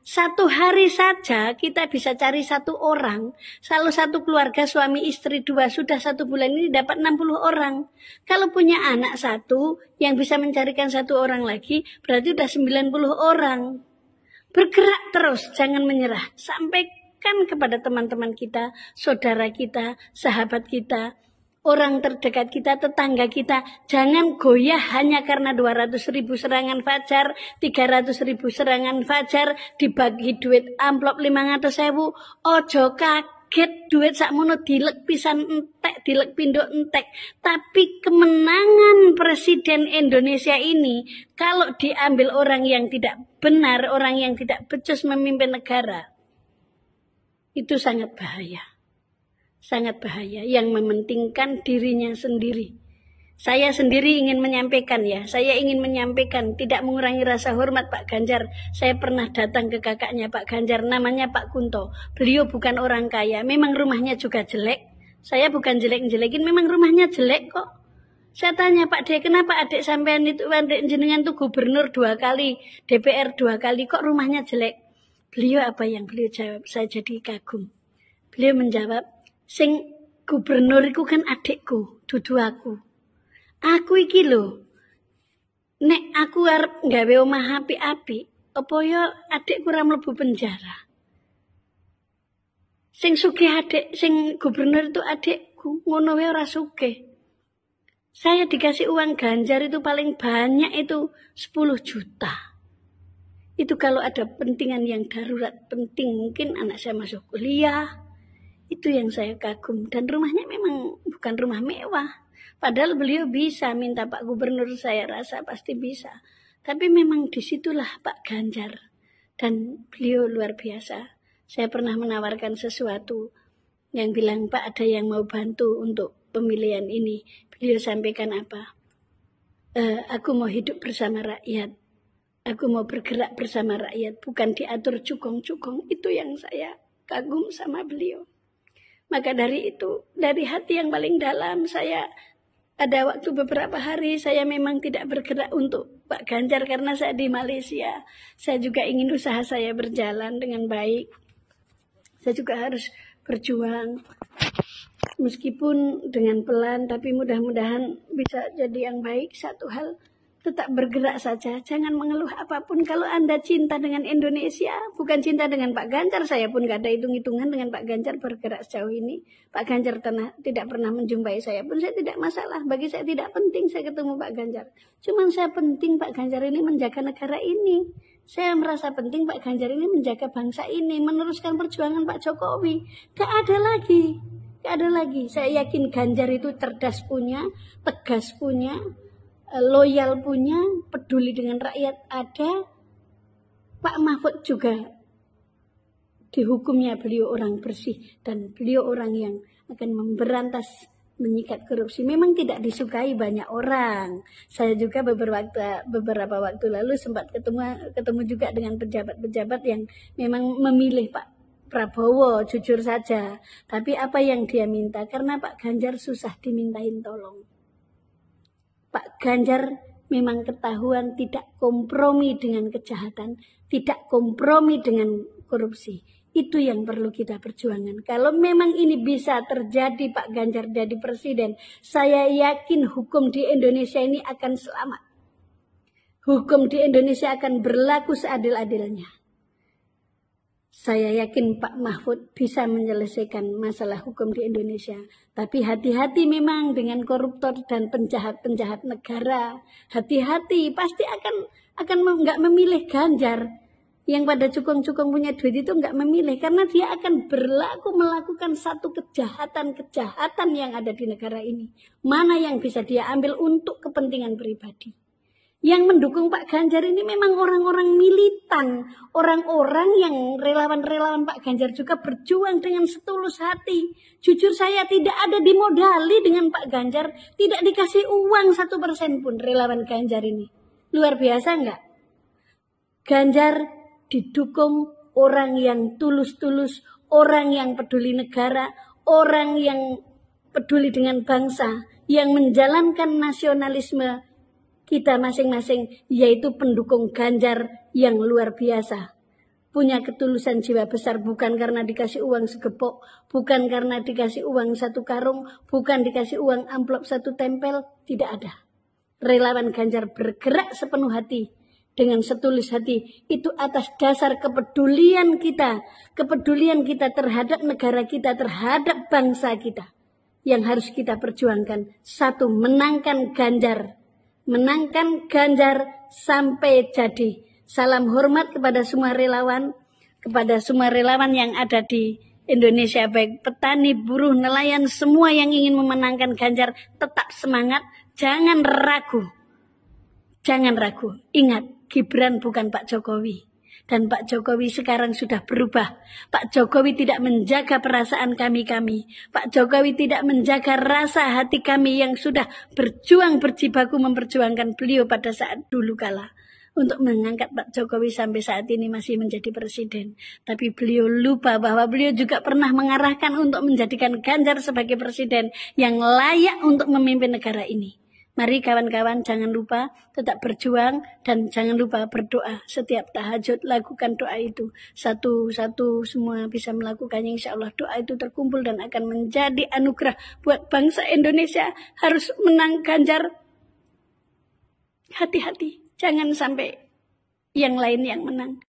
Satu hari saja kita bisa cari satu orang. Kalau satu keluarga suami istri dua sudah 1 bulan ini dapat 60 orang. Kalau punya anak satu yang bisa mencarikan satu orang lagi berarti sudah 90 orang. Bergerak terus, jangan menyerah. Sampaikan kepada teman-teman kita, saudara kita, sahabat kita, orang terdekat kita, tetangga kita, jangan goyah hanya karena 200.000 serangan fajar, 300.000 serangan fajar, dibagi duit amplop 500.000, ojo kaget duit sakmono dilek pisan entek, dilek pindo entek. Tapi kemenangan Presiden Indonesia ini, kalau diambil orang yang tidak benar, orang yang tidak becus memimpin negara, itu sangat bahaya. Sangat bahaya, yang mementingkan dirinya sendiri. Saya sendiri ingin menyampaikan saya ingin menyampaikan, tidak mengurangi rasa hormat Pak Ganjar. Saya pernah datang ke kakaknya Pak Ganjar, namanya Pak Kunto. Beliau bukan orang kaya, memang rumahnya juga jelek. Saya bukan jelek-jelekin, memang rumahnya jelek kok. Saya tanya Pak De, kenapa adik sampean itu, adik jenengan tuh gubernur 2 kali, DPR 2 kali, kok rumahnya jelek? Beliau apa yang beliau jawab? Saya jadi kagum. Beliau menjawab, sing gubernur iku kan adikku, dudu aku. Aku iki lho, nek aku arep gawe omah apik-apik, apa ya adikku ora mlebu penjara. Sing sugih adik, sing gubernur itu adikku, ngono wae ora sugih. Saya dikasih uang Ganjar itu paling banyak itu 10 juta. Itu kalau ada pentingan yang darurat, penting mungkin anak saya masuk kuliah. Itu yang saya kagum. Dan rumahnya memang bukan rumah mewah. Padahal beliau bisa minta Pak Gubernur, saya rasa pasti bisa. Tapi memang disitulah Pak Ganjar. Dan beliau luar biasa. Saya pernah menawarkan sesuatu yang bilang, Pak ada yang mau bantu untuk pemilihan ini. Beliau sampaikan apa? Aku mau hidup bersama rakyat. Aku mau bergerak bersama rakyat. Bukan diatur cukong-cukong. Itu yang saya kagum sama beliau. Maka dari itu, dari hati yang paling dalam, saya ada waktu beberapa hari saya memang tidak bergerak untuk Pak Ganjar karena saya di Malaysia. Saya juga ingin usaha saya berjalan dengan baik. Saya juga harus berjuang. Meskipun dengan pelan, tapi mudah-mudahan bisa jadi yang baik. Satu hal, tetap bergerak saja, jangan mengeluh apapun. Kalau Anda cinta dengan Indonesia, bukan cinta dengan Pak Ganjar, saya pun gak ada hitung-hitungan dengan Pak Ganjar bergerak sejauh ini. Pak Ganjar tidak pernah menjumpai saya pun, saya tidak masalah. Bagi saya tidak penting saya ketemu Pak Ganjar. Cuman saya penting Pak Ganjar ini menjaga negara ini. Saya merasa penting Pak Ganjar ini menjaga bangsa ini, meneruskan perjuangan Pak Jokowi. Gak ada lagi. Saya yakin Ganjar itu cerdas punya, tegas punya, loyal punya, peduli dengan rakyat ada. Pak Mahfud juga dihukumnya beliau orang bersih dan beliau orang yang akan memberantas menyikat korupsi. Memang tidak disukai banyak orang. Saya juga beberapa waktu lalu sempat ketemu juga dengan pejabat-pejabat yang memang memilih Pak Prabowo, jujur saja. Tapi apa yang dia minta? Karena Pak Ganjar susah dimintain tolong. Pak Ganjar memang ketahuan tidak kompromi dengan kejahatan, tidak kompromi dengan korupsi. Itu yang perlu kita perjuangkan. Kalau memang ini bisa terjadi Pak Ganjar jadi presiden, saya yakin hukum di Indonesia ini akan selamat. Hukum di Indonesia akan berlaku seadil-adilnya. Saya yakin Pak Mahfud bisa menyelesaikan masalah hukum di Indonesia. Tapi hati-hati memang dengan koruptor dan penjahat-penjahat negara. Hati-hati, pasti akan nggak memilih Ganjar. Yang pada cukong-cukong punya duit itu nggak memilih. Karena dia akan melakukan satu kejahatan yang ada di negara ini. Mana yang bisa dia ambil untuk kepentingan pribadi. Yang mendukung Pak Ganjar ini memang orang-orang militan, orang-orang yang relawan-relawan Pak Ganjar juga berjuang dengan setulus hati. Jujur saya tidak ada dimodali dengan Pak Ganjar, tidak dikasih uang 1% pun relawan Ganjar ini. Luar biasa enggak? Ganjar didukung orang yang tulus-tulus, orang yang peduli negara, orang yang peduli dengan bangsa, yang menjalankan nasionalisme kita masing-masing, yaitu pendukung Ganjar yang luar biasa. punya ketulusan jiwa besar, bukan karena dikasih uang segepok, bukan karena dikasih uang 1 karung, bukan dikasih uang amplop 1 tempel, tidak ada. Relawan Ganjar bergerak sepenuh hati, dengan setulus hati, itu atas dasar kepedulian kita terhadap negara kita, terhadap bangsa kita, yang harus kita perjuangkan. 1, menangkan Ganjar sampai jadi. Salam hormat kepada semua relawan yang ada di Indonesia, baik petani, buruh, nelayan, semua yang ingin memenangkan Ganjar, tetap semangat, jangan ragu. Ingat, Gibran bukan Pak Jokowi. Dan Pak Jokowi sekarang sudah berubah. Pak Jokowi tidak menjaga perasaan kami. Pak Jokowi tidak menjaga rasa hati kami yang sudah berjuang berjibaku memperjuangkan beliau pada saat dulu kala. Untuk mengangkat Pak Jokowi sampai saat ini masih menjadi presiden. Tapi beliau lupa bahwa beliau juga pernah mengarahkan untuk menjadikan Ganjar sebagai presiden yang layak untuk memimpin negara ini. Mari kawan-kawan, jangan lupa tetap berjuang dan jangan lupa berdoa. Setiap tahajud lakukan doa itu. Satu-satu semua bisa melakukannya. Insya Allah doa itu terkumpul dan akan menjadi anugerah buat bangsa Indonesia. Harus menang Ganjar. Hati-hati, jangan sampai yang lain yang menang.